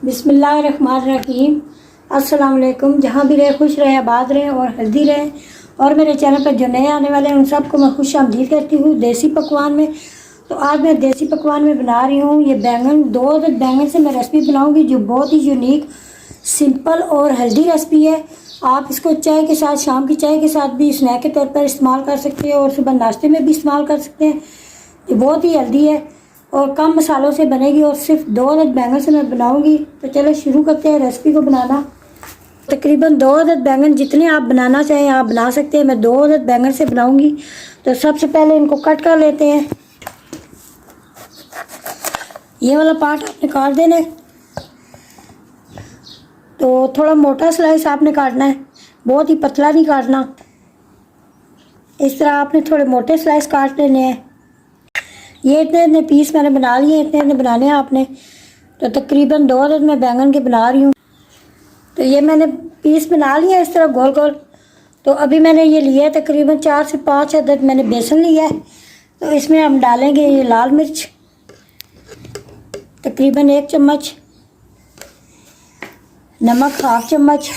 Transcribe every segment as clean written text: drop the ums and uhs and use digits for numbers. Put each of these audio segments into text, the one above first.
बिस्मिल्लाहिर्रहमानिर्रहीम। अस्सलाम वालेकुम। जहाँ भी रहे खुश रहे, आबाद रहे और हेल्दी रहे। और मेरे चैनल पर जो नए आने वाले हैं उन सबको मैं खुश आमदीद करती हूँ देसी पकवान में। तो आज मैं देसी पकवान में बना रही हूँ ये बैंगन। 2 अदद बैंगन से मैं रेसिपी बनाऊँगी जो बहुत ही यूनिक, सिंपल और हेल्दी रेसिपी है। आप इसको चाय के साथ, शाम की चाय के साथ भी स्नैक के तौर पर इस्तेमाल कर सकते हैं और सुबह नाश्ते में भी इस्तेमाल कर सकते हैं। ये बहुत ही हेल्दी है और कम मसालों से बनेगी और सिर्फ 2 अदद बैंगन से मैं बनाऊंगी। तो चलो शुरू करते हैं रेसिपी को बनाना। तकरीबन 2 अदद बैंगन जितने आप बनाना चाहें आप बना सकते हैं। मैं 2 अदद बैंगन से बनाऊंगी। तो सबसे पहले इनको कट कर लेते हैं। ये वाला पार्ट आपने काट देना है। तो थोड़ा मोटा स्लाइस आपने काटना है, बहुत ही पतला नहीं काटना। इस तरह आपने थोड़े मोटे स्लाइस काट लेने हैं। ये इतने पीस मैंने बना लिए, इतने बनाने हैं आपने। तो तकरीबन 2 अदद मैं बैंगन के बना रही हूँ। तो ये मैंने पीस बना लिया इस तरह गोल गोल। तो अभी मैंने ये लिया है तकरीबन 4 से 5 अदद मैंने बेसन लिया है। तो इसमें हम डालेंगे ये लाल मिर्च तकरीबन 1 चम्मच, नमक 1/2 चम्मच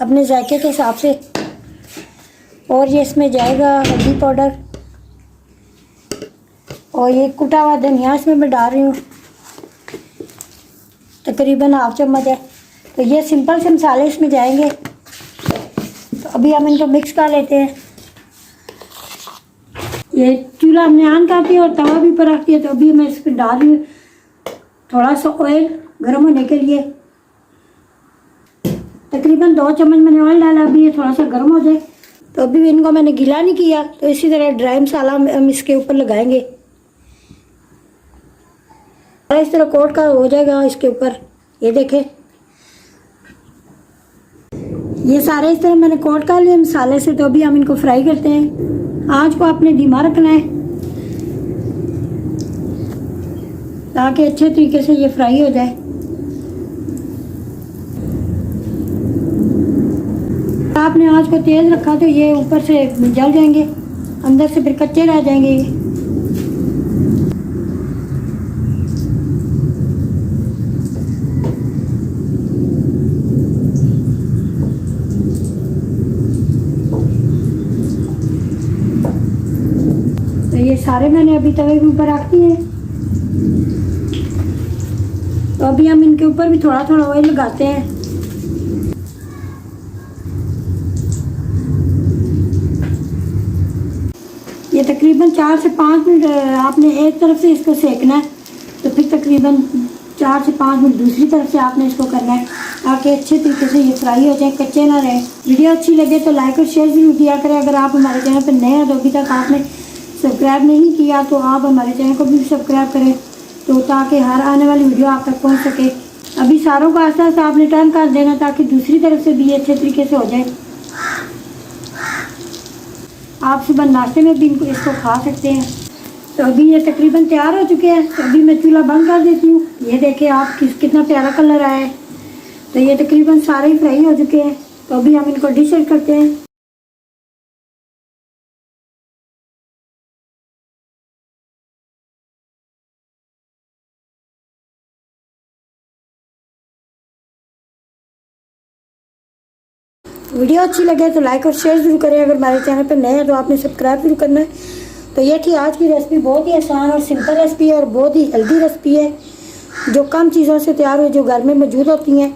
अपने जायके के हिसाब से, और ये इसमें जाएगा हल्दी पाउडर, और ये कुटा हुआ धनिया इसमें मैं डाल रही हूँ तकरीबन 1/2 चम्मच है। तो ये सिंपल से मसाले इसमें जाएंगे। तो अभी हम इनको मिक्स कर लेते हैं। ये चूल्हा हमने ऑन कर दिया और तवा भी पर रख दिया। तो अभी मैं इस पर डाल रही हूँ थोड़ा सा ऑयल गर्म होने के लिए। तकरीबन 2 चम्मच मैंने ऑयल डाला। अभी ये थोड़ा सा गर्म हो जाए। तो अभी इनको मैंने गीला नहीं किया। तो इसी तरह ड्राई मसाला हम इसके ऊपर लगाएंगे। इस तरह कोट का हो जाएगा इसके ऊपर। ये देखें, ये सारे इस तरह मैंने कोट कर लिया मसाले से। तो अभी हम इनको फ्राई करते हैं। आंच को आपने धीमा रखना है ताकि अच्छे तरीके से ये फ्राई हो जाए। आपने आंच को तेज रखा तो ये ऊपर से जल जाएंगे, अंदर से फिर कच्चे रह जाएंगे ये। तो ये सारे मैंने अभी तवे के ऊपर रख दिए। तो अभी हम इनके ऊपर भी थोड़ा थोड़ा ऑयल लगाते हैं। ये तकरीबन 4 से 5 मिनट आपने एक तरफ से इसको सेकना है। तो फिर तकरीबन 4 से 5 मिनट दूसरी तरफ से आपने इसको करना है ताकि अच्छे तरीके से ये फ्राई हो जाए, कच्चे ना रहे। वीडियो अच्छी लगे तो लाइक और शेयर जरूर किया करें। अगर आप हमारे चैनल पर नए हैं तो अभी तक आपने सब्सक्राइब नहीं किया तो आप हमारे चैनल को भी सब्सक्राइब करें, तो ताकि हर आने वाली वीडियो आप तक पहुँच सके। अभी सारों को आस्ते आस्ते आपने टर्न कर देना ताकि दूसरी तरफ से भी अच्छे तरीके से हो जाए। आप सुबह नाश्ते में भी इसको खा सकते हैं। तो अभी ये तकरीबन तैयार हो चुके हैं। तो अभी मैं चूल्हा बंद कर देती हूँ। ये देखें आप कितना प्यारा कलर आया है। तो ये तकरीबन सारे ही फ्राई हो चुके हैं। तो अभी हम इनको डिश आउट करते हैं। वीडियो अच्छी लगे तो लाइक और शेयर जरूर करें। अगर हमारे चैनल पर नए हैं तो आपने सब्सक्राइब जरूर करना है। तो ये थी आज की रेसिपी। बहुत ही आसान और सिंपल रेसिपी है और बहुत ही हेल्दी रेसिपी है जो कम चीज़ों से तैयार हुई, जो घर में मौजूद होती हैं,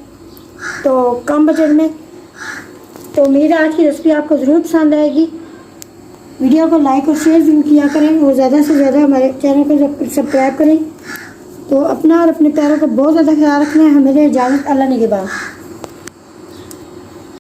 तो कम बजट में। तो उम्मीद है आज की रेसिपी आपको ज़रूर पसंद आएगी। वीडियो को लाइक और शेयर जरूर किया करें और ज़्यादा से ज़्यादा हमारे चैनल को सब्सक्राइब करें। तो अपना और अपने प्यारों का बहुत ज़्यादा ख्याल रखना है। हमें इजाज़त, अल्लाह निगहबान।